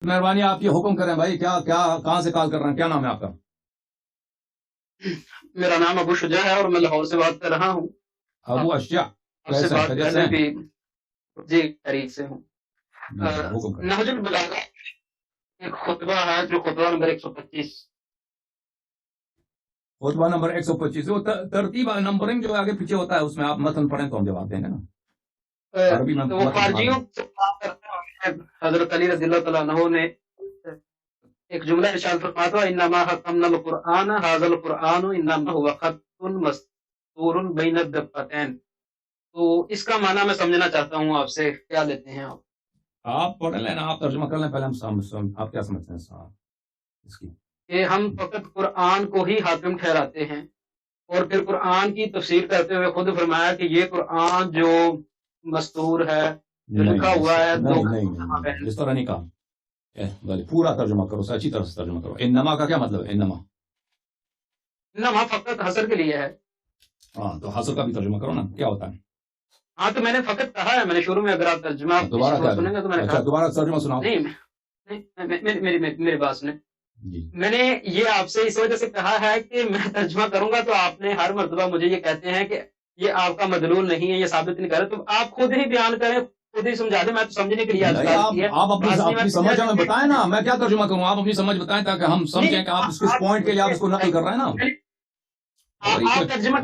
مہربانی آپ یہ حکم کریں بھائی، کیا کیا کہاں سے کال کر رہے ہیں؟ کیا نام ہے آپ کا؟ میرا نام ابو شجاع ہے اور میں لاہور سے بات کر رہا ہوں. ابو اشجع، آپ سے کیسے بات خیریت سے پہلے ہیں؟ بھی جی قریب سے ہوں. جی حکم کریں. نہج البلاغہ ایک خطبہ ہے جو خطبہ نمبر 125. خطبہ نمبر 125 وہ ترتیب نمبرنگ جو آگے پیچھے ہوتا ہے اس میں آپ متن پڑھیں تو ہم جواب دیں گے نا. عربی میں وہ متن خارجیوں سے بات کرتے ہیں. حضرت علی رضی اللہ تعالیٰ عنہ نے ایک جملہ ارشاد فرمایا تھا انما حکمنا القرآن ھذا القرآن انما هو خط مستور بین الدفتین. تو اس کا معنی میں سمجھنا چاہتا ہوں آپ سے، کیا لیتے ہیں آپ؟ آپ پڑھ لیں نا، آپ ترجمہ کر لیں پہلے. ہم آپ کیا سمجھتے ہیں صاحب اس کی؟ کہ ہم فقط قرآن کو ہی حاکم ٹھہراتے ہیں اور پھر قرآن کی تفسیر کرتے ہوئے خود فرمایا کہ یہ قرآن جو مستور ہے، جو لکھا ہوا ہے، نہیں اس طرح نہیں کہا. پورا ترجمہ کرو، اچھی طرح سے ترجمہ کرو. انما کا کیا مطلب ہے؟ انما فقط حسر کے لیے ہے. ہاں تو حسر کا بھی ترجمہ کرو نا، کیا ہوتا ہے؟ ہاں تو میں نے فقط کہا ہے، میں نے شروع میں اگر آپ ترجمہ دوبارہ سنیں گے تو میں نے کہا دوبارہ ترجمہ سناؤ. نہیں، میری بات سنیں. جی میں نے یہ آپ سے اس وجہ سے کہا ہے کہ میں ترجمہ کروں گا تو آپ نے ہر مرتبہ مجھے یہ کہتے ہیں کہ یہ آپ کا مدلول نہیں ہے، یہ ثابت نہیں کر رہے. تو آپ خود ہی بیان کریں، خود ہی سمجھا دیں. میں تو سمجھنے کے لیے آپ اپنی سمجھ ہمیں بتائیں نا، میں کیا ترجمہ کروں؟ آپ اپنی سمجھ بتائیں تاکہ ہم سمجھیں کہ آپ کس پوائنٹ کے لیے آپ اس کو نقل کر رہے ہیں نا. آپ ترجمہ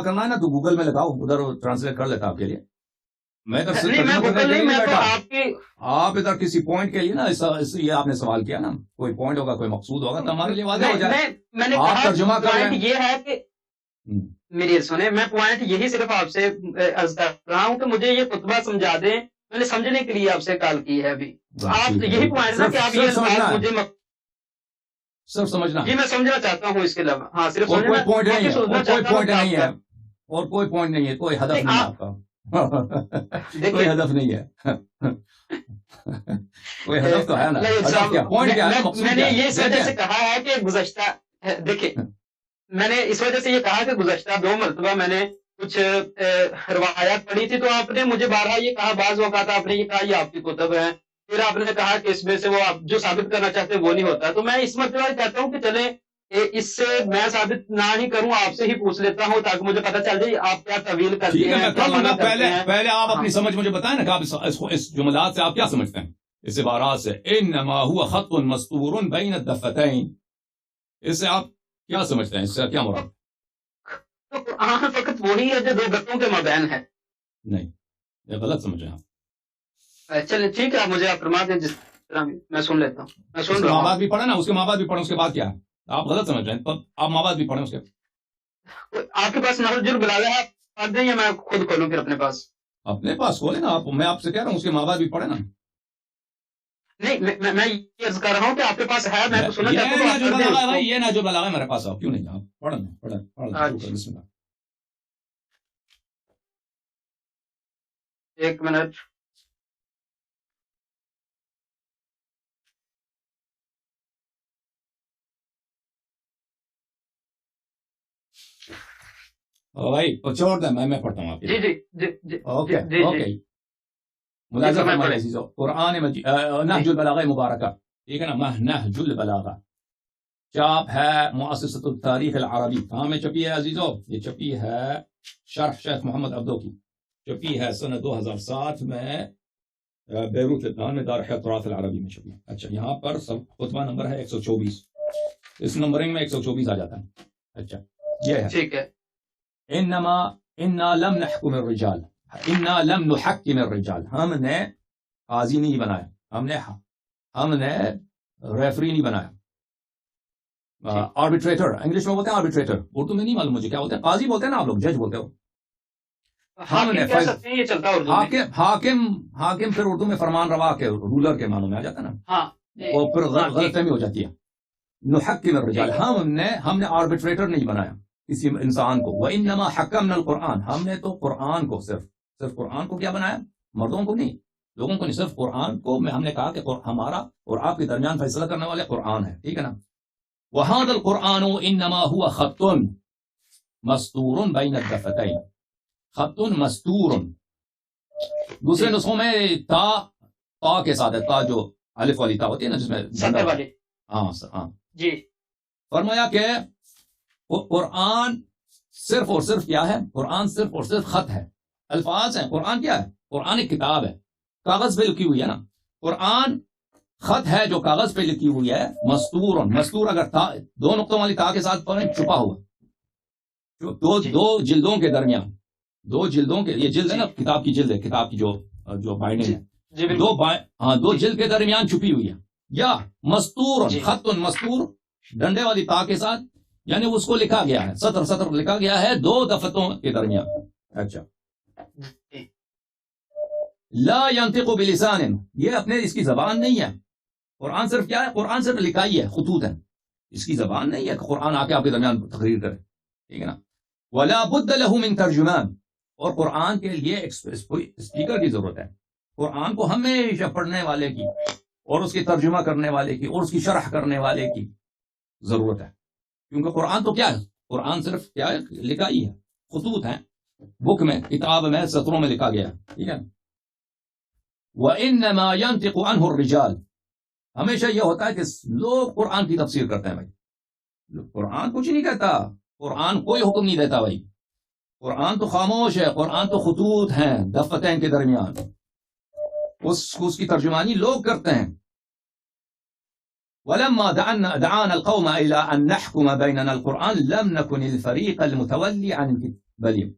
کرنا ہے نا تو گوگل میں لگاؤ، ادھر ٹرانسلیٹ کر لیتا آپ کے لیے. میں ادھر ترجمہ کرنے کے لیے نہیں بیٹھا. آپ ادھر کسی پوائنٹ کے لیے نا، یہ آپ نے سوال کیا نا، کوئی پوائنٹ ہوگا، کوئی مقصود ہوگا تو ہمارے لیے واضح ہو جائے. آپ ترجمہ کر رہے ہیں. یہ ہے کہ میری سنیں، میں پوائنٹ یہی صرف آپ سے عرض کر رہا ہوں کہ مجھے یہ خطبہ سمجھا دیں. میں نے سمجھنے کے لیے آپ سے کال کی ہے ابھی. آپ یہی پوائنٹ نا کہ آپ یہ مجھے صرف سمجھنا. جی میں سمجھنا چاہتا ہوں اس کے علاوہ. ہاں صرف کوئی پوائنٹ نہیں ہے، کوئی پوائنٹ نہیں ہے، اور کوئی پوائنٹ نہیں ہے، کوئی ہدف نہیں ہے آپ کا. کوئی ہدف نہیں ہے. کوئی ہدف تو ہے نا. پوائنٹ کیا ہے؟ میں نے یہ اس وجہ سے کہا ہے کہ گزشتہ دیکھیں، میں نے اس وجہ سے یہ کہا کہ گزشتہ 2 مرتبہ میں نے کچھ روایات پڑھی تھی تو آپ نے مجھے بارہا یہ کہا، بعض اوقات آپ نے یہ کہا یہ آپ کی کتب ہے، پھر آپ نے کہا کہ اس میں سے وہ آپ جو ثابت کرنا چاہتے ہیں وہ نہیں ہوتا. تو میں اس مرتبہ کہتا ہوں کہ چلیں اس سے میں ثابت نہ ہی کروں، آپ سے ہی پوچھ لیتا ہوں تاکہ مجھے پتہ چل جائے آپ کیا طویل کرتے ہیں. پہلے آپ اپنی سمجھ مجھے بتائیں نا کہ اس جملات سے آپ کیا سمجھتے ہیں، اس عبارات سے. انما هو خط مستور بین الدفتین، اس سے آپ کیا سمجھتے ہیں؟ اس سے کیا مراد؟ تو قرآن فقط وہی ہے جو 2 گتوں کے مابین ہے. نہیں، یہ غلط سمجھ رہے ہیں آپ. چلیں ٹھیک ہے، آپ مجھے فرما دیں جس طرح بھی میں سن لیتا ہوں. میں سن رہا ہوں. ماں باپ بھی پڑھے نا، اس کے ماں باپ بھی پڑھے، اس کے بعد کیا ہے؟ آپ غلط سمجھ رہے ہیں. آپ ماں باپ بھی پڑھیں اس کے. آپ کے پاس نہج البلاغہ ہے، پڑھ دیں یا میں خود کھولوں پھر اپنے پاس؟ اپنے پاس کھولیں نا آپ. میں آپ سے کہہ رہا ہوں اس کے ماں باپ بھی پڑھے نا. نہیں میں یہ عرض کر رہا ہوں کہ آپ کے پاس ہے، میں تو سننا چاہتا ہوں. یہ نہج البلاغہ میرے پاس ہے، کیوں نہیں؟ آپ پڑھیں. ایک منٹ. بھائی چھوڑ دیں، میں پڑھتا ہوں آپ کے. جی اوکے. ملاحظہ فرمائیں عزیزو، قرآن مجید نہج البلاغہ مبارکہ، ٹھیک ہے نا. نہج البلاغہ چاپ ہے مؤسسۃ التاریخ العربی. کہاں میں چپی ہے عزیزو؟ یہ چپی ہے شرح شیخ محمد عبدو کی، چپی ہے سنہ 2007 میں بیروت لبنان میں دار حیات العربی میں چپی. اچھا یہاں پر خطبہ نمبر ہے 124. اس نمبرنگ میں 124 آ جاتا ہے. اچھا یہ ہے ٹھیک ہے. انا لم نحکم الرجال، انا لم نحکم الرجال. ہم نے قاضی نہیں بنایا، ہم نے ریفری نہیں بنایا. آربیٹریٹر انگلش میں بولتے ہیں، آربیٹریٹر اردو میں نہیں معلوم مجھے کیا بولتے ہیں. قاضی بولتے ہیں نا آپ لوگ، جج بولتے ہو. ہم نے حاکم پھر اردو میں فرمان روا کے رولر کے معنوں میں آ جاتا ہے نا. اور پھر غلط فہمی ہو جاتی ہے. نحکم الرجال، ہم نے آربیٹریٹر نہیں بنایا کسی انسان کو. وانما حکمنا القرآن، ہم نے تو قرآن کو صرف قرآن کو کیا بنایا، مردوں کو نہیں، لوگوں کو نہیں، صرف قرآن کو. ہم نے کہا کہ ہمارا اور آپ کے درمیان فیصلہ کرنے والے قرآن ہے، ٹھیک ہے نا. وهذا القرآن انما هو خط مستور بین الدفتین. خط مستور، دوسرے نسخوں میں تا کے ساتھ ہے، تا جو الف والی تا ہوتی ہے نا جس میں 70 والی. ہاں جی فرمایا کہ قرآن صرف اور صرف کیا ہے؟ قرآن صرف اور صرف خط ہے، الفاظ ہیں. قرآن کیا ہے؟ قرآن ایک کتاب ہے، کاغذ پہ لکھی ہوئی ہے نا. قرآن خط ہے جو کاغذ پہ لکھی ہوئی ہے. مستور، مستور اگر تا دو نقطوں والی تا کے ساتھ پڑھیں چھپا ہوا، دو جلدوں کے درمیان، دو جلدوں کے، یہ جلد ہے نا، کتاب کی جلد ہے، کتاب کی جو بائنڈنگ ہے، دو جلد کے درمیان چھپی ہوئی ہے. یا مستور، خط مستور ڈنڈے والی تا کے ساتھ، یعنی اس کو لکھا گیا ہے، سطر سطر لکھا گیا ہے دو دفتوں کے درمیان. اچھا، لا ينطق بلسان، یہ اپنے اس کی زبان نہیں ہے. قرآن صرف کیا ہے؟ قرآن صرف لکھائی ہے، خطوط ہے، اس کی زبان نہیں ہے کہ قرآن آ کے آپ کے درمیان تقریر کرے. ٹھیک ہے نا. ولا بد له من ترجمان، اور قرآن کے لیے اسپیکر کی ضرورت ہے. قرآن کو ہمیشہ پڑھنے والے کی اور اس کی ترجمہ کرنے والے کی اور اس کی شرح کرنے والے کی ضرورت ہے. کیونکہ قرآن تو کیا ہے؟ قرآن صرف کیا ہے؟ لکھائی ہے، خطوط ہیں، بک میں، کتاب میں، سطروں میں لکھا گیا ہے. ٹھیک ہے. وَإِنَّمَا يَنْطِقُ عَنْهُ الرِّجَالِ، ہمیشہ یہ ہوتا ہے کہ لوگ قرآن کی تفسیر کرتے ہیں. بھائی قرآن کچھ نہیں کہتا، قرآن کوئی حکم نہیں دیتا. بھائی قرآن تو خاموش ہے، قرآن تو خطوط ہیں دفتین کے درمیان، اس کی ترجمانی لوگ کرتے ہیں. وَلَمَّا دَعَانَا الْقَوْمَ إِلَىٰ أَن نَحْكُمَ بَيْنَنَا الْقُرْآنَ لَمْ نَكُنِ الْفَرِيقَ الْمُتَوَلِّ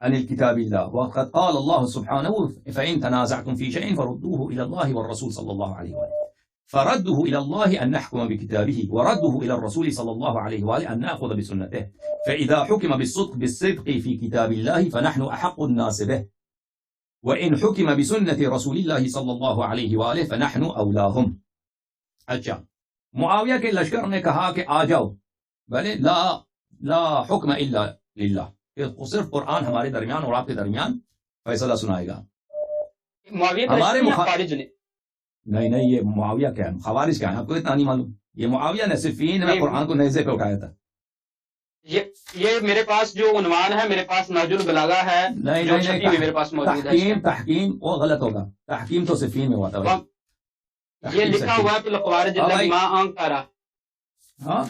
عن الكتاب الله، وقد قال الله سبحانه فإن تنازعتم في شيء فردوه إلى الله والرسول صلى الله عليه وآله، فرده إلى الله أن نحكم بكتابه، ورده إلى الرسول صلى الله عليه وآله أن نأخذ بسنته، فإذا حكم بالصدق في كتاب الله فنحن أحق الناس به، وإن حكم بسنة رسول الله صلى الله عليه وآله فنحن أولاهم. اچھا، معاویہ کے لشکر نے کہا کہ آ جاؤ، بلے لا حکم الا للہ، کہ صرف قرآن ہمارے درمیان اور آپ کے درمیان فیصلہ سنائے گا. ہمارے خوارج نے نہیں، یہ معاویہ کیا ہے؟ خوارج کیا ہے؟ آپ کو اتنا نہیں معلوم؟ یہ معاویہ نے صفین میں قرآن کو نیزے پہ اٹھایا تھا. یہ میرے پاس جو عنوان ہے، میرے پاس نہج البلاغہ ہے، نہیں میرے پاس موجود ہے. تحکیم وہ غلط ہوگا، تحکیم تو صفین میں ہوا تھا. یہ لکھا ہوا ہے خوارج ہاں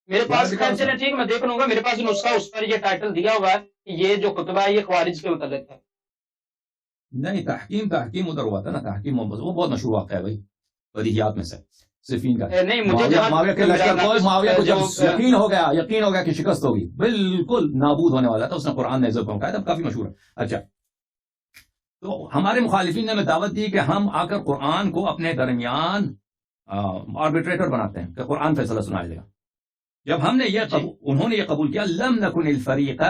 میرے پاس. خیر چلے ٹھیک، میں دیکھ لوں گا. میرے پاس نسخہ، اس پر یہ ٹائٹل دیا ہوا ہے کہ یہ جو خطبہ ہے یہ خوارج کے متعلق ہے. نہیں، تحکیم ادھر ہوا تھا نا. تحکیم وہ بہت مشہور واقعہ ہے بھائی، بدیہیات میں سے صفین کا. نہیں، مجھے معاویہ کو جب یقین ہو گیا کہ شکست ہوگی، بالکل نابود ہونے والا تھا، اس نے قرآن نیزے پہ اٹھایا تھا. کافی مشہور ہے. اچھا، تو ہمارے مخالفین نے ہمیں دعوت دی کہ ہم آ کر قرآن کو اپنے درمیان آربیٹریٹر بناتے ہیں کہ قرآن فیصلہ سنایا جائے گا. جب ہم نے انہوں نے یہ قبول کیا، لم نکن الفریق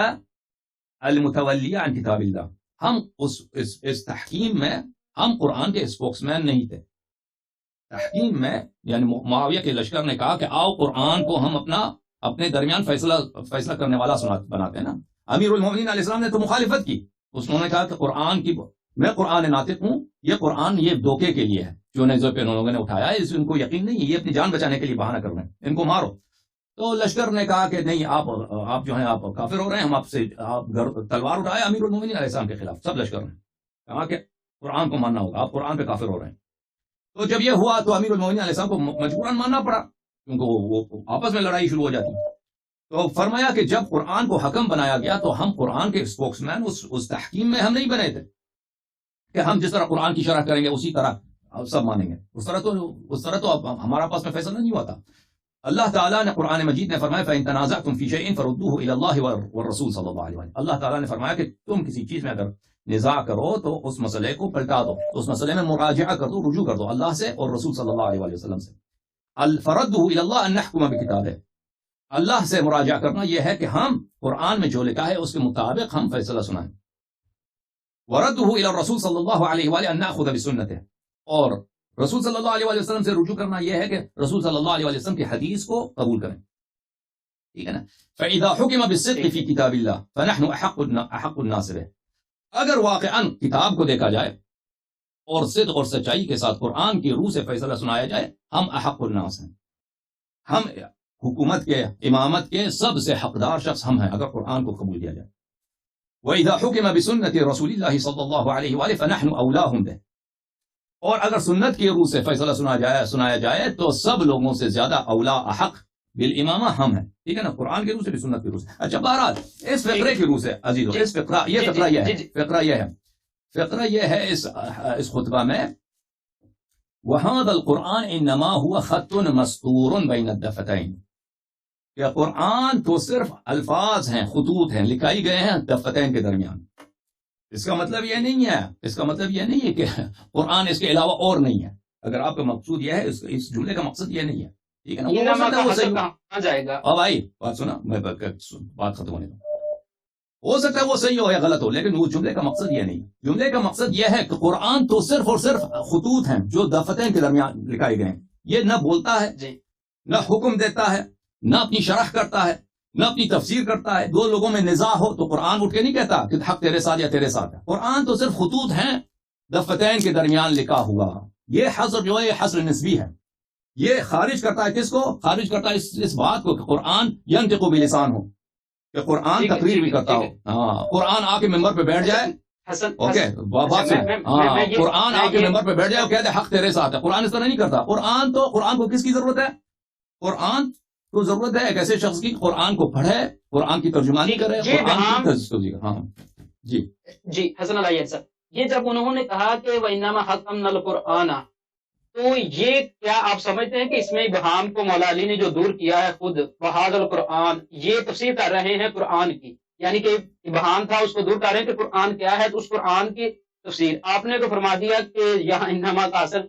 المتولی عن کتاب اللہ، ہم اس تحکیم میں ہم قرآن کے اسپوکس مین نہیں تھے. تحکیم میں یعنی معاویہ کے لشکر نے کہا کہ آؤ قرآن کو ہم اپنے درمیان فیصلہ کرنے والا بناتے ہیں نا. امیر المومنین علیہ السلام نے تو مخالفت کی. انہوں نے کہا کہ میں قرآن ناطق ہوں، یہ قرآن یہ دھوکے کے لیے ہے جو نیزے پہ ان لوگوں نے اٹھایا ہے، ان کو یقین نہیں ہے، یہ اپنی جان بچانے کے لیے بہانہ کر رہے ہیں، ان کو مارو. تو لشکر نے کہا کہ نہیں، آپ جو ہیں آپ کافر ہو رہے ہیں، ہم آپ سے تلوار اٹھائے امیر المومنین علیہ السلام کے خلاف. سب لشکر نے کہا کہ قرآن کو ماننا ہوگا، آپ قرآن پہ کافر ہو رہے ہیں. تو جب یہ ہوا تو امیر المومنین علیہ السلام کو مجبوراً ماننا پڑا، کیونکہ وہ آپس میں لڑائی شروع ہو جاتی. تو فرمایا کہ جب قرآن کو حکم بنایا گیا تو ہم قرآن کے اسپوکس مین اس تحکیم میں ہم نہیں بنے تھے کہ ہم جس طرح قرآن کی شرح کریں گے اسی طرح سب مانیں گے. اس طرح تو ہمارا پاس میں فیصلہ نہیں ہوا تھا. اللہ تعالیٰ نے قرآن مجید میں فرمایا فَإِن تَنَازَعْتُمْ فِي شَيْءٍ فَرُدُّوهُ إِلَى اللَّهِ وَالرَّسُولِ صلی اللہ علیہ وسلم. اللہ تعالیٰ نے فرمایا کہ تم کسی چیز میں اگر نزاع کرو تو اس مسئلے کو پلٹا دو، اس مسئلے میں مراجعہ کر دو، رجوع کر دو اللہ سے اور رسول صلی اللہ علیہ وسلم سے. فَرَدُّوهُ إِلَى اللَّهِ أَن نَحْكُمَ بِكِتَابِهِ، اللہ سے مراجعہ کرنا یہ ہے کہ ہم قرآن میں جو لکھا ہے اس کے مطابق ہم فیصلہ سنائیں. وَرَدُّوهُ إِلَى الرَّسُولِ صلی اللہ علیہ وآلہ أن نأخذ بسنته، اور رسول صلی اللہ علیہ وسلم سے رجوع کرنا یہ ہے کہ رسول صلی اللہ علیہ وسلم کی حدیث کو قبول کریں. ٹھیک ہے نا. فَإِذَا حُكِمَ بِالصِّدْقِ فِي كِتَابِ اللَّهِ فَنَحْنُ أَحَقُّ النَّاسِ بِهِ، اگر واقعاً کتاب کو دیکھا جائے اور صدق اور سچائی کے ساتھ قرآن کی روح سے فیصلہ سنایا جائے، ہم احق الناس ہیں، ہم حکومت کے، امامت کے سب سے حقدار شخص ہم ہیں اگر قرآن کو قبول کیا جائے. وَإِذَا حُكِمَ بِسُنَّةِ رَسُولِ اللَّهِ صلی اللہ علیہ وآلہ فَنَحْنُ أَوْلَاهُمْ بِهِ. اور اگر سنت کے روح سے فیصلہ سنایا جائے تو سب لوگوں سے زیادہ اولا احق بالامامہ ہم ہیں. ٹھیک ہے نا, قرآن کے روح سے بھی سنت کے روح سے. اچھا بہرحال اس فقرے کے روح سے عزیزو, اس فقرہ یہ ہے اس خطبہ میں, وَهَذَا الْقُرْآنُ إِنَّمَا هُوَ خَطٌّ مَسْطُورٌ بَيْنَ الدَّفَّتَيْنِ, کہ قرآن تو صرف الفاظ ہیں, خطوط ہیں, لکھائی گئے ہیں دفتین کے درمیان. اس کا مطلب یہ نہیں ہے کہ قرآن اس کے علاوہ اور نہیں ہے. اگر آپ کا مقصود یہ ہے, اس جملے کا مقصد یہ نہیں ہے, ٹھیک ہے نا. اب آئی بات سنا, میں بات ختم ہونے دوں. ہو سکتا ہے وہ صحیح ہو یا غلط ہو, لیکن وہ جملے کا مقصد یہ نہیں. جملے کا مقصد یہ ہے کہ قرآن تو صرف اور صرف خطوط ہیں جو دفتین کے درمیان لکھائے گئے ہیں. یہ نہ بولتا ہے, نہ حکم دیتا ہے, نہ اپنی شرح کرتا ہے, نہ اپنی تفسیر کرتا ہے. دو لوگوں میں نزاع ہو تو قرآن اٹھ کے نہیں کہتا کہ حق تیرے ساتھ یا تیرے ساتھ ہے. قرآن تو صرف خطوط ہیں دفتین کے درمیان لکھا ہوا. یہ حصر جو ہے, یہ حصر نسبی ہے. یہ خارج کرتا ہے کس کو؟ خارج کرتا ہے اس بات کو کہ قرآن ینطق بلسان ہو, کہ قرآن تقریر بھی کرتا ہو. ہاں, قرآن آ کے ممبر پہ بیٹھ جائے, اوکے بات سن, ہاں قرآن آ کے ممبر پہ بیٹھ جائے اور کہتے حق تیرے ساتھ ہے. قرآن اس طرح نہیں کرتا. قرآن کو کس کی ضرورت ہے؟ قرآن تو ضرورت ہے ایک ایسے شخص کی قرآن کو پڑھے, قرآن کی ترجمانی کرے, قرآن کی. ہاں جی حسن اللہ صاحب, یہ جب انہوں نے کہا کہ وَإِنَّمَا حَكَمْنَا الْقُرْآنَ, تو یہ کیا آپ سمجھتے ہیں کہ اس میں ابہام کو مولا علی نے جو دور کیا ہے خود, وَهَذَا الْقُرْآنَ, یہ تفسیر کر رہے ہیں قرآن کی, یعنی کہ ابہام تھا اس کو دور کر رہے ہیں کہ قرآن کیا ہے, تو اس قرآن کی تفسیر آپ نے تو فرما دیا کہ یہاں انما کا اثر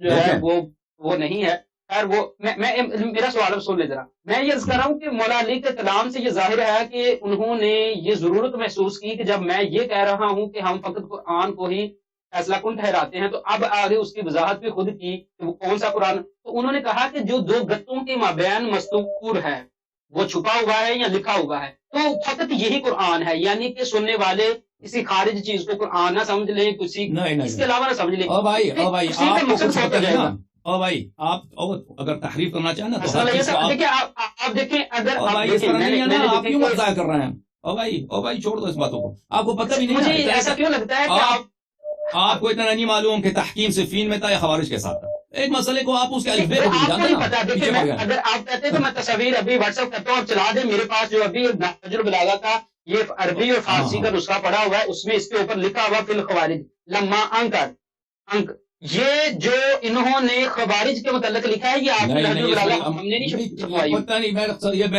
جو ہے وہ نہیں ہے. خیر وہ میرا سوال اب سن لے ذرا. میں یہ کر رہا ہوں کہ مولا علی کے کلام سے یہ ظاہر ہے کہ انہوں نے یہ ضرورت محسوس کی کہ جب میں یہ کہہ رہا ہوں کہ ہم فقط قرآن کو ہی فیصلہ کن ٹھہراتے ہیں, تو اب آگے اس کی وضاحت بھی خود کی کہ وہ کون سا قرآن. تو انہوں نے کہا کہ جو دو گتوں کے مابین مستور ہے وہ چھپا ہوا ہے یا لکھا ہوا ہے, تو فقط یہی قرآن ہے, یعنی کہ سننے والے کسی خارج چیز کو قرآن نہ سمجھ لیں, کسی اس کے علاوہ نہ سمجھ لیں. اور بھائی آپ اگر تحریف کرنا چاہیں نا تو آپ دیکھیں, اگر آپ کیوں مزاح کر رہے ہیں؟ اور بھائی چھوڑ دو اس باتوں کو. آپ کو پتہ بھی نہیں, مجھے ایسا کیوں لگتا ہے کہ آپ کو اتنا نہیں معلوم کہ تحکیم سے فین میں تھا یا خوارج کے ساتھ تھا. ایک مسئلے کو آپ اس کے الفبے کو اگر آپ کہتے ہیں کہ میں تصویر ابھی واٹس ایپ کرتا ہوں, آپ چلا دیں, میرے پاس جو ابھی نہج البلاغہ کا یہ عربی اور فارسی کا نسخہ پڑا ہوا ہے, اس میں اس کے اوپر لکھا ہوا فی الخوارج لما انک. یہ جو انہوں نے خوارج کے متعلق لکھا ہے, یہ آپ نے ہم نے نہیں پتہ نہیں. میں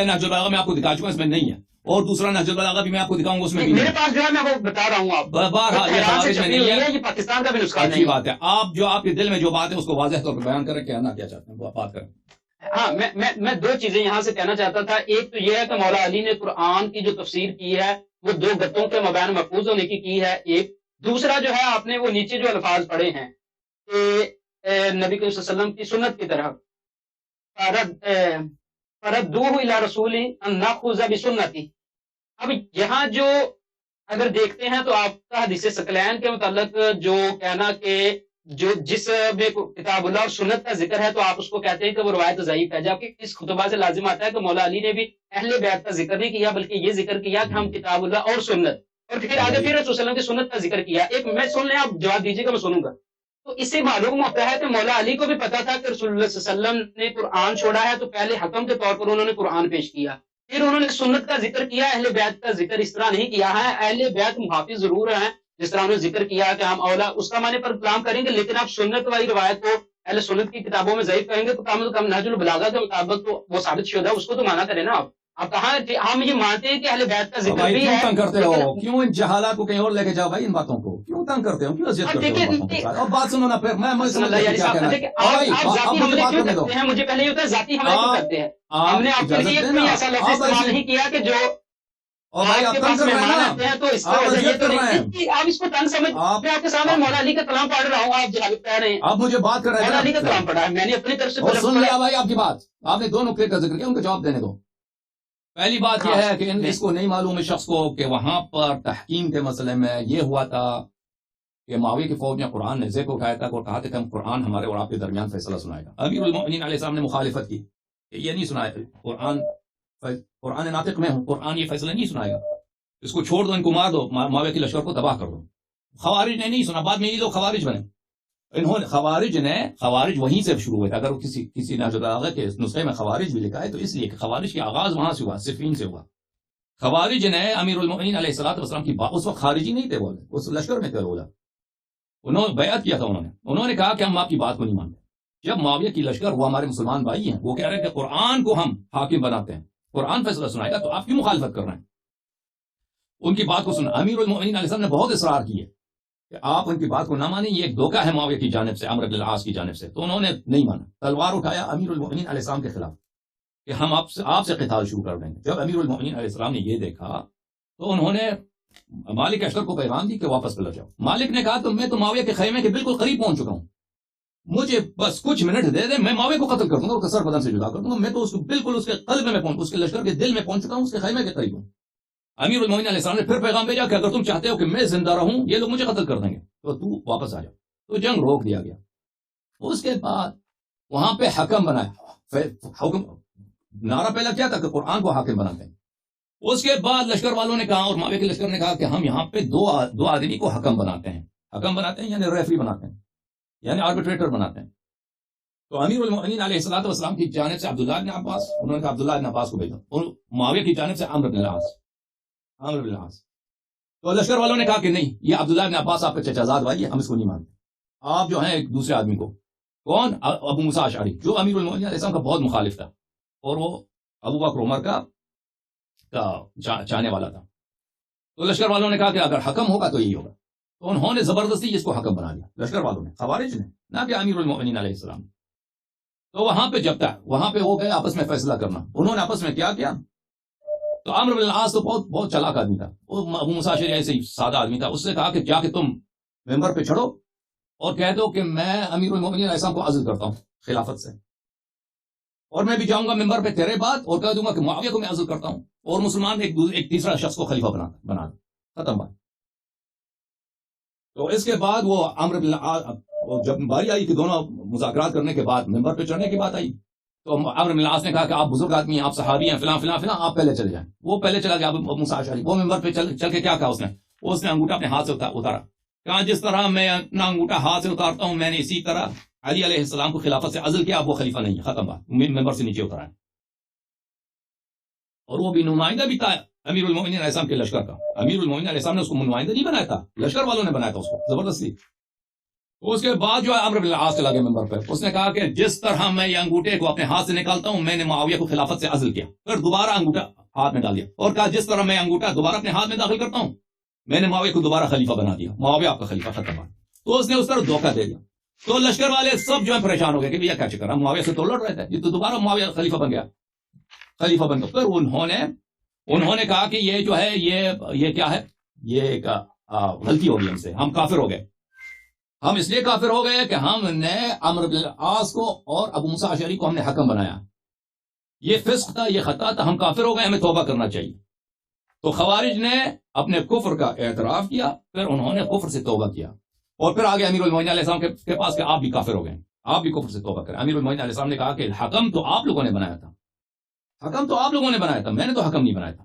نہج البلاغہ میں آپ کو دکھا چکا, اس میں نہیں ہے. اور دوسرا نہج البلاغہ بھی میں آپ کو دکھاؤں گا, اس میں میرے پاس جو ہے میں وہ بتا رہا ہوں. آپ یہ پاکستان کا بھی نسخہ اچھی بات ہے. آپ جو آپ کے دل میں جو بات ہے اس کو واضح طور پر بیان کریں, کہنا کیا چاہتے ہیں بات کریں. ہاں میں دو چیزیں یہاں سے کہنا چاہتا تھا. ایک تو یہ ہے کہ مولا علی نے قرآن کی جو تفسیر کی ہے وہ دو گتوں کے مابین محفوظ ہونے کی ہے ایک. دوسرا جو ہے آپ نے وہ نیچے جو الفاظ پڑھے ہیں کہ نبی صلی اللہ علیہ وسلم کی سنت کی طرح فردوہ الی رسول ان ناخذ بسنتی. اب یہاں جو اگر دیکھتے ہیں تو آپ کا حدیث ثقلین کے متعلق جو کہنا کہ جو جس میں کتاب اللہ اور سنت کا ذکر ہے تو آپ اس کو کہتے ہیں کہ وہ روایت ضعیف ہے, جبکہ اس خطبہ سے لازم آتا ہے کہ مولا علی نے بھی اہل بیت کا ذکر نہیں کیا بلکہ یہ ذکر کیا کہ ہم کتاب اللہ اور سنت, اور پھر آگے پھر رسول صلی اللہ علیہ وسلم کی سنت کا ذکر کیا. ایک میں سن لیں, آپ جواب دیجیے گا, میں سنوں گا. تو اس سے معلوم ہوتا ہے کہ مولا علی کو بھی پتا تھا کہ رسول اللہ صلی اللہ علیہ وسلم نے قرآن چھوڑا ہے, تو پہلے حکم کے طور پر انہوں نے قرآن پیش کیا, پھر انہوں نے سنت کا ذکر کیا. اہل بیت کا ذکر اس طرح نہیں کیا ہے. اہل بیت محافظ ضرور ہیں جس طرح انہوں نے ذکر کیا کہ ہم اولا اس کا معنی پر کلام کریں گے, لیکن آپ سنت والی روایت کو اہل سنت کی کتابوں میں ضعیف کہیں گے تو کم از کم نہج البلاغہ کے مطابق تو وہ ثابت شدہ, اس کو تو مانا کریں نا. آپ کہاں ہم یہ مانتے ہیں کہ اہل بیت کا ذکر بھی ہے. کیوں تنگ کرتے ہو, کیوں ان جہالات کو کہیں اور لے کے جاؤ بھائی, ان باتوں کو کیوں تنگ کرتے ہو, کیوں اذیت کرتے ہو. اب بات سنو نا, پھر میں مجھے پہلے یہ ہوتا ہے ذاتی حملے کرتے ہیں. ہم نے آپ کے لیے کوئی ایسا لفظ استعمال نہیں کیا کہ جو آپ کے پاس مہمان آتے ہیں تو اس طرح آپ اس کو تنگ سمجھ. میں آپ کے سامنے مولا علی کا کلام پڑھ رہا ہوں, آپ جہالت کہہ رہے ہیں. آپ مجھے بات کر رہے ہیں, مولا علی کا کلام پڑھا ہے, میں نے اپنی طرف سے سن لیا بھائی آپ کی بات. آپ نے دو نقطے کا ذکر کیا, ان کا جواب دینے دو. پہلی بات یہ ہے کہ اس کو نہیں معلوم ہے شخص کو کہ وہاں پر تحکیم کے مسئلے میں یہ ہوا تھا کہ معاویہ کی فوج نے قرآن نیزے کو اٹھایا تھا اور کہا تھا کہ ہم قرآن ہمارے اور آپ کے درمیان فیصلہ سنائے گا. امیر المؤمنین علیہ السلام نے مخالفت کی, یہ نہیں سنایا قرآن ناطق میں ہوں, قرآن یہ فیصلہ نہیں سنائے گا. اس کو چھوڑ دو، ان کو مار دو، معاویہ کے لشکر کو تباہ کر دو. خوارج نے نہیں سنا، بعد میں یہ لوگ خوارج بنے. خوارج وہیں سے شروع ہوئے تھے. اگر کسی نہج البلاغہ کے نسخے میں خوارج بھی لکھا ہے تو اس لیے کہ خوارج کی آغاز وہاں سے ہوا، صفین سے ہوا. خوارج نے امیر المؤمنین علیہ الصلوۃ والسلام کی اس وقت خارجی نہیں تھے، وہ اس لشکر میں تھے. انہوں نے بیعت کیا تھا، انہوں نے کہا کہ ہم آپ کی بات کو نہیں مانتے. جب معاویہ کی لشکر، وہ ہمارے مسلمان بھائی ہیں، وہ کہہ رہے ہیں کہ قرآن کو ہم حاکم بناتے ہیں، قرآن فیصلہ سنائے گا، تو آپ کی مخالفت کر رہے ہیں. ان کی بات کو سنا. امیر المؤمنین علیہ السلام نے بہت اصرار کیے کہ آپ ان کی بات کو نہ مانیں، یہ ایک دھوکہ ہے معاویہ کی جانب سے، عمرو بن العاص کی جانب سے. تو انہوں نے نہیں مانا، تلوار اٹھایا امیر المؤمنین علیہ السلام کے خلاف کہ ہم آپ سے قتال شروع کر دیں گے. جب امیر المؤمنین علیہ السلام نے یہ دیکھا تو انہوں نے مالک اشتر کو پیغام دی کہ واپس پلٹ جاؤ. مالک نے کہا تو میں تو معاویہ کے خیمے کے بالکل قریب پہنچ چکا ہوں، مجھے بس کچھ منٹ دے دیں، میں معاویہ کو قتل کر دوں گا، اس کا سر بدن سے جدا کر دوں گا. میں تو اس کو بالکل اس کے قلب میں پہنچ، اس کے لشکر کے دل میں پہنچ چکا ہوں، اس کے خیمے کے قریب ہوں. امیر المؤمنین علیہ السلام نے پھر پیغام بھیجا کہ اگر تم چاہتے ہو کہ میں زندہ رہوں، یہ لوگ مجھے قتل کر دیں گے، تو واپس آ جاؤ. تو جنگ روک دیا گیا. اس کے بعد وہاں پہ حکم بنایا. حکم نعرہ پہلا کیا تھا کہ قرآن کو حاکم بناتے ہیں. اس کے بعد لشکر والوں نے کہا، اور معاویہ کے لشکر نے کہا کہ ہم یہاں پہ دو آدمی کو حکم بناتے ہیں. حکم بناتے ہیں یعنی ریفری بناتے ہیں، یعنی آربیٹریٹر بناتے ہیں. تو امیر المؤمنین علیہ الصلوۃ والسلام کی جانب سے عبداللہ بن عباس، انہوں نے کہا عبداللہ بن عباس کو بھیجو، اور معاویہ کی جانب سے عمرو بن العاص. تو لشکر والوں نے کہا کہ نہیں، یہ عبداللہ بن عباس آپ کا چچا زاد بھائی ہے، ہم اس کو نہیں مانتے. آپ جو ہیں ایک دوسرے آدمی کو، کون؟ ابو موسیٰ اشعری، جو امیر المؤمنین علیہ السلام کا بہت مخالف تھا، اور وہ ابو بکر عمر کا چاہنے والا تھا. تو لشکر والوں نے کہا کہ اگر حکم ہوگا تو یہی ہوگا. تو انہوں نے زبردستی اس کو حکم بنا دیا، لشکر والوں نے، خوارج نے، نہ کہ امیر المؤمنین علیہ السلام. تو وہاں پہ وہاں پہ ہو گئے آپس میں فیصلہ کرنا. انہوں نے آپس میں کیا کیا؟ تو عمرو بن العاص تو بہت چالاک آدمی تھا، وہ ابو موسیٰ اشعری ایسے ہی سادہ آدمی تھا. اس نے کہا کہ جا کے تم ممبر پہ چڑھو اور کہہ دو کہ میں امیر المؤمنین علیہ السلام کو عزل کرتا ہوں خلافت سے، اور میں بھی جاؤں گا ممبر پہ تیرے بعد اور کہہ دوں گا کہ معاویہ کو میں عزل کرتا ہوں، اور مسلمان ایک تیسرا شخص کو خلیفہ بنا دیں. ختم بات. تو اس کے بعد وہ عمرو بن العاص، جب باری آئی کہ دونوں مذاکرات کرنے کے بعد ممبر پہ چڑھنے کی بات آئی، تو عمرو بن العاص نے کہا کہ آپ بزرگ آدمی ہیں، آپ صحابی ہیں، فلاں فلاں فلاں، آپ پہلے چلے جائیں. وہ پہلے چلا گیا ابو موسیٰ اشعری. وہ ممبر پہ چل کے کیا کہا اس نے انگوٹھا اپنے ہاتھ سے اتارا. کہا جس طرح میں اپنا انگوٹھا ہاتھ سے اتارتا ہوں، میں نے اسی طرح علی علیہ السلام کو خلافت سے عزل کیا، اب وہ خلیفہ نہیں ہے. ختم بات. ممبر سے نیچے اترا ہے، اور وہ بھی نمائندہ بھی تھا امیر المؤمنین علیہ السلام کے لشکر کا. امیر المؤمنین علیہ السلام نے اس کو نمائندہ نہیں بنایا تھا، لشکر والوں نے بنایا تھا اس کو زبردستی. اس کے بعد جو ہے عمرو بن العاص چلا گیا ممبر پہ. اس نے کہا کہ جس طرح میں یہ انگوٹھے کو اپنے ہاتھ سے نکالتا ہوں، میں نے معاویہ کو خلافت سے عزل کیا. پھر دوبارہ انگوٹھا ہاتھ میں ڈال دیا اور کہا جس طرح میں انگوٹھا دوبارہ اپنے ہاتھ میں داخل کرتا ہوں، میں نے معاویہ کو دوبارہ خلیفہ بنا دیا، معاویہ آپ کا خلیفہ. ختم. تو اس نے اس طرح دھوکہ دے دیا. تو لشکر والے سب جو ہے پریشان ہو گئے کہ بھیا کیا چکر، ہم معاویہ سے تو لڑ رہے تھے، یہ تو دوبارہ معاویہ خلیفہ بن گیا. پھر انہوں نے کہا کہ یہ جو ہے یہ کیا ہے، یہ ایک غلطی ہو گئی ہم سے، ہم کافر ہو گئے. ہم اس لیے کافر ہو گئے کہ ہم نے عمرو بن العاص کو اور ابو موسیٰ اشعری کو ہم نے حکم بنایا. یہ فسق تھا، یہ خطا تھا، ہم کافر ہو گئے، ہمیں توبہ کرنا چاہیے. تو خوارج نے اپنے کفر کا اعتراف کیا، پھر انہوں نے کفر سے توبہ کیا، اور پھر آگے امیر المؤمنین علیہ السلام کے پاس کہ آپ بھی کافر ہو گئے، آپ بھی کفر سے توبہ کریں. امیر المؤمنین علیہ السلام نے کہا کہ حکم تو آپ لوگوں نے بنایا تھا، حکم تو آپ لوگوں نے بنایا تھا، میں نے تو حکم نہیں بنایا تھا،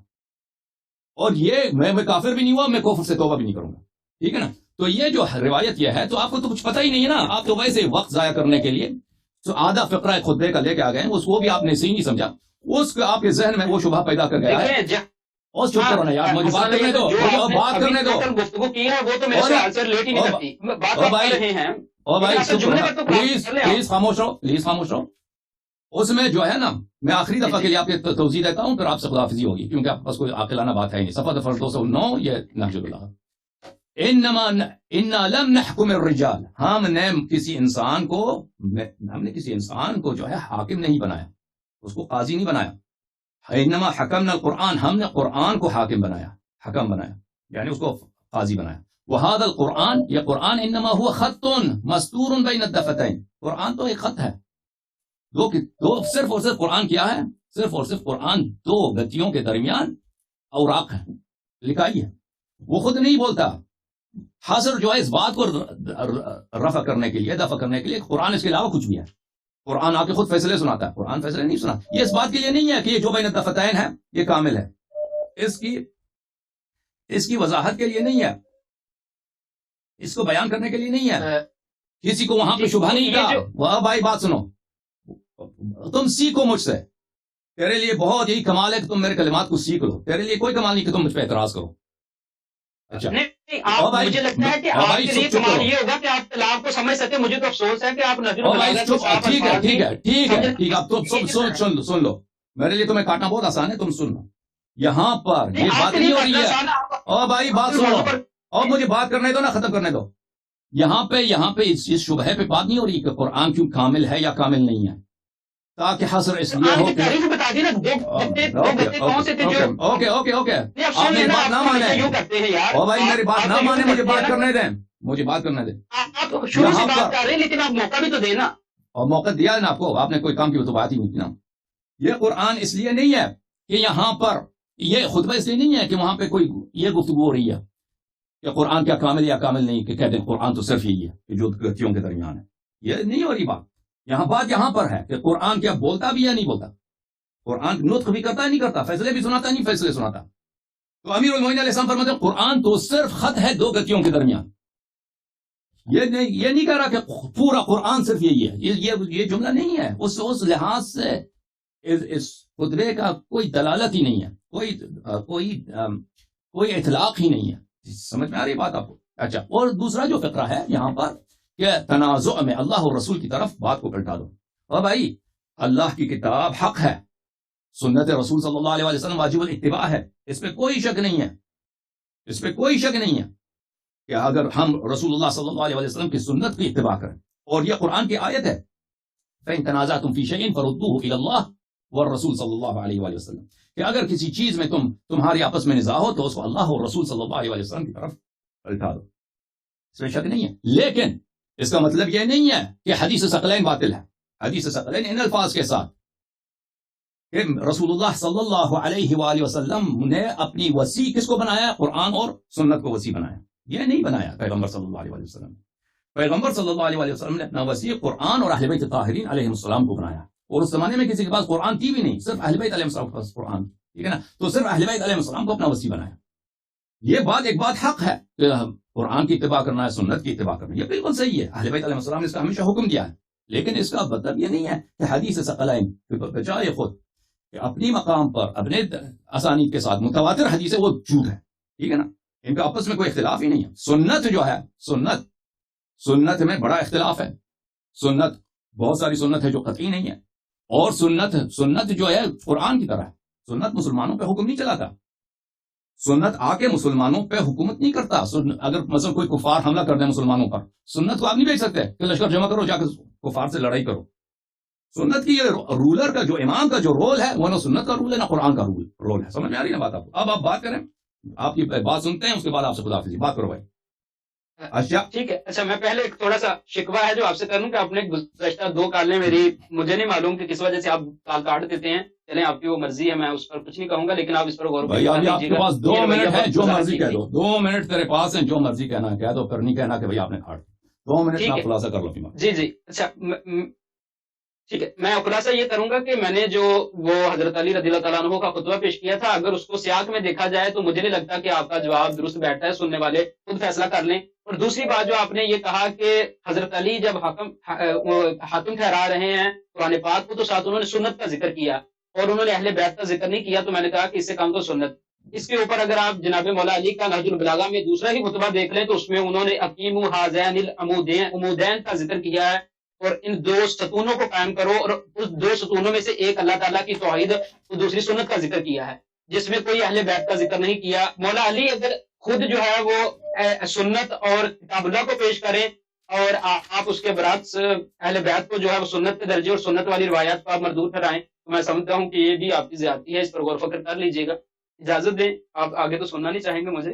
اور یہ میں کافر بھی نہیں ہوا، میں کفر سے توبہ بھی نہیں کروں گا. ٹھیک ہے نا. تو یہ جو روایت یہ ہے، تو آپ کو تو کچھ پتہ ہی نہیں ہے نا، آپ تو ویسے وقت ضائع کرنے کے لیے جو آدھا فقرہ خطبے کا لے کے آ گئے ہیں، اس کو بھی آپ نے صحیح نہیں سمجھا، اس کو آپ کے ذہن میں وہ شبہ پیدا کر گیا ہے. اور چپ کرو نا یار، مجھے بات کرنے دو، بات کرنے دو. گفتگو کی ہے وہ تو میرے خیال سے لیٹ ہی نہیں کرتی، بات کر رہے ہیں. او بھائی پلیز خاموش رہو، پلیز خاموش رہو. اس میں جو ہے نا، میں آخری دفعہ کے لیے آپ کو توضیح دیتا ہوں، پھر آپ سے خداحافظی ہوگی، کیونکہ آپ بس کوئی عاقلانہ بات ہے ہی نہیں. صفحہ نمبر 209 یہ نہج البلاغہ. انا لم نحکم الرجال، ہم نے کسی انسان کو جو ہے حاکم نہیں بنایا، اس کو قاضی نہیں بنایا. انما حکمنا القرآن، ہم نے قرآن کو حاکم بنایا، حکم بنایا، یعنی اس کو قاضی بنایا. وهذا القرآن، یہ قرآن انما هو خط مستور بین الدفتین، قرآن تو ایک خط ہے. دو صرف اور صرف قرآن کیا ہے، صرف اور صرف قرآن دو گتیوں کے درمیان اوراق ہے، لکھائی ہے. وہ خود نہیں بولتا. حاصل جو ہے اس بات کو رفع کرنے کے لیے، دفع کرنے کے لیے، قرآن اس کے علاوہ کچھ بھی ہے. قرآن آپ کے خود فیصلے سناتا ہے، قرآن فیصلے نہیں سناتا. یہ اس بات کے لیے نہیں ہے کہ یہ جو بین الدفتین ہے یہ کامل ہے. اس کی اس کی وضاحت کے لیے نہیں ہے، اس کو بیان کرنے کے لیے نہیں ہے، کسی کو وہاں پہ شبہ نہیں تھا۔ واہ بھائی بات سنو، تم سیکھو مجھ سے، تیرے لیے بہت یہی کمال ہے کہ تم میرے کلمات کو سیکھ لو، تیرے لیے کوئی کمال نہیں کہ تم مجھ پہ اعتراض کرو۔ اچھا مجھے لگتا ہے کہ آپ کے لیے کمال یہ ہوگا کہ آپ طلاق کو سمجھ سکتے، مجھے تو افسوس ہے کہ آپ ٹھیک ہے اب تم سن لو، میرے لیے تمہیں کاٹنا بہت آسان ہے، تم سن لو۔ یہاں پر یہ بات نہیں ہو رہی ہے، اور بھائی بات سنو، اور مجھے بات کرنے دو نا، ختم کرنے دو۔ یہاں پہ اس شبہ پہ بات نہیں ہو رہی کہ قرآن کیوں کامل ہے یا کامل نہیں ہے، تاکہ حصر اس لیے ہو کہ اوکے آپ میری بات نہ مانیں، اور بھائی میری بات نہ مانیں، مجھے بات کرنے دیں، مجھے بات کرنے دیں۔ آپ شروع سے بات کر رہے ہیں لیکن آپ موقع بھی تو دینا، اور موقع دیا ہے نا آپ کو، آپ نے کوئی کام کی تو بات ہی نہیں کی نا۔ یہ قرآن اس لیے نہیں ہے کہ یہاں پر یہ خطبہ اس لیے نہیں ہے کہ وہاں پہ کوئی یہ گفتگو ہو رہی ہے کہ قرآن کیا کامل یا کامل نہیں، کہ کہتے ہیں قرآن تو صرف یہی ہے کہ جو گتیوں کے درمیان ہے، یہ نہیں ہو رہی بات۔ بات یہاں پر ہے کہ قرآن کیا بولتا بھی یا نہیں بولتا، قرآن نطق بھی کرتا ہے نہیں کرتا، فیصلے بھی سناتا نہیں فیصلے سناتا۔ تو امیر المومنین علیہ السلام فرماتے ہیں قرآن تو صرف خط ہے دو گتیوں کے درمیان، یہ نہیں کہہ رہا کہ پورا قرآن صرف یہی ہے، یہ جملہ نہیں ہے، اس لحاظ سے اس خطبے کا کوئی دلالت ہی نہیں ہے، کوئی اطلاق ہی نہیں ہے۔ سمجھ میں آ رہی بات آپ کو؟ اچھا، اور دوسرا جو فقرہ ہے یہاں پر کہ تنازع میں اللہ اور رسول کی طرف بات کو پلٹا دو۔ اور بھائی اللہ کی کتاب حق ہے، سنت رسول صلی اللہ علیہ وسلم واجب الاتباع ہے، اس پہ کوئی شک نہیں ہے، اس پہ کوئی شک نہیں ہے کہ اگر ہم رسول اللہ صلی اللہ علیہ وسلم کی سنت کی اتباع کریں، اور یہ قرآن کی آیت ہے فَإِن تَنَازَعْتُمْ فِي شَيْءٍ فَرُدُّوهُ إِلَى اللَّهِ وَالرَّسُولِ صلی اللہ علیہ وآلہ وسلم، کہ اگر کسی چیز میں تمہاری آپس میں نزاع ہو تو اس کو اللہ اور رسول صلی اللہ علیہ وآلہ وسلم کی طرف پلٹا دو، اس میں شک نہیں ہے۔ لیکن اس کا مطلب یہ نہیں ہے کہ حدیث ثقلین باطل ہے، حدیث ثقلین ان الفاظ کے ساتھ کہ رسول اللہ صلی اللہ علیہ وآلہ وسلم نے اپنی وسیع کس کو بنایا؟ قرآن اور سنت کو وسیع بنایا، یہ نہیں بنایا پیغمبر صلی اللہ علیہ وآلہ وسلم نے۔ پیغمبر صلی اللہ علیہ وآلہ وسلم نے اپنا وسیع قرآن اور اہل بیت طاہرین علیہ السلام کو بنایا، اور اس زمانے میں کسی کے پاس قرآن تھی بھی نہیں، صرف اہل بیت علیہ السلام کے پاس قرآن، ٹھیک ہے نا، تو صرف اہل بیت علیہ السلام کو اپنا وسیع بنایا۔ یہ بات ایک بات حق ہے کہ قرآن کی اتباع کرنا ہے، سنت کی اتباع کرنا ہے، یہ بالکل صحیح ہے، اہل بیت علیہ السلام نے اس کا ہمیشہ حکم دیا ہے، لیکن اس کا مطلب یہ نہیں ہے کہ حدیث ثقلین بجائے خود کہ اپنی مقام پر اپنے اسانید کے ساتھ متواتر حدیث ہے وہ جھوٹ ہے، ٹھیک ہے نا، ان کا آپس میں کوئی اختلاف ہی نہیں ہے۔ سنت جو ہے، سنت میں بڑا اختلاف ہے، سنت بہت ساری سنت ہے جو قطعی نہیں ہے، اور سنت جو ہے قرآن کی طرح ہے، سنت مسلمانوں پہ حکم نہیں چلاتا، سنت آ کے مسلمانوں پہ حکومت نہیں کرتا۔ اگر مثلا کوئی کفار حملہ کر دیں مسلمانوں پر، سنت کو آپ نہیں بھیج سکتے کہ لشکر جمع کرو جا کے کفار سے لڑائی کرو۔ سنت کی رولر کا جو امام کا جو رول ہے وہ نہ سنت کا رول ہے نہ قرآن کا رول ہے۔ سمجھ میں آ رہی ہے نا بات آپ کو؟ اب آپ بات کریں، آپ کی بات سنتے ہیں، اس کے بعد آپ سے خدا حافظ بات کرو بھائی۔ اچھا ٹھیک ہے، اچھا میں پہلے ایک تھوڑا سا شکوہ ہے جو آپ سے کروں کہ آپ نے گزشتہ 2 کالیں میری، مجھے نہیں معلوم کہ کس وجہ سے آپ کال کاٹ دیتے ہیں، چلیں آپ کی وہ مرضی ہے، میں اس پر کچھ نہیں کہوں گا، لیکن آپ اس پر غور بھائی آپ کے پاس 2 منٹ ہے، جو مرضی کہہ دو، 2 منٹ تیرے پاس ہیں، جو مرضی کہنا ہے کہہ دو، پھر نہیں کہنا کہ بھائی آپ نے کاٹ، 2 منٹ میں آپ خلاصہ کر لو اپنی بات۔ جی اچھا ٹھیک ہے، میں خلاصہ یہ کروں گا کہ میں نے جو وہ حضرت علی رضی اللہ تعالیٰ عنہ کا خطبہ پیش کیا تھا، اگر اس کو سیاق میں دیکھا جائے تو مجھے نہیں لگتا کہ آپ کا جواب درست بیٹھتا ہے، سننے والے خود فیصلہ کر لیں۔ اور دوسری بات جو آپ نے یہ کہا کہ حضرت علی جب حاکم ٹھہرا رہے ہیں قرآن پاک کو تو ساتھ انہوں نے سنت کا ذکر کیا اور انہوں نے اہل بیت کا ذکر نہیں کیا، تو میں نے کہا کہ اس سے کام تو سنت۔ اس کے اوپر اگر آپ جناب مولا علی کا نہج البلاغہ میں دوسرا ہی خطبہ دیکھ لیں تو اس میں انہوں نے اقیموا ھذین العمودین کا ذکر کیا ہے، اور ان 2 ستونوں کو قائم کرو، اور اس 2 ستونوں میں سے ایک اللہ تعالیٰ کی توحید اور دوسری سنت کا ذکر کیا ہے، جس میں کوئی اہل بیت کا ذکر نہیں کیا۔ مولا علی اگر خود جو ہے وہ سنت اور کتاب اللہ کو پیش کریں اور آپ اس کے برعکس اہل بیت کو جو ہے وہ سنت کے درجے اور سنت والی روایات کو آپ مردود ٹھہرائیں، تو میں سمجھتا ہوں کہ یہ بھی آپ کی زیادتی ہے، اس پر غور و فکر کر لیجیے گا۔ اجازت دیں، آپ آگے تو سننا نہیں چاہیں گے مجھے۔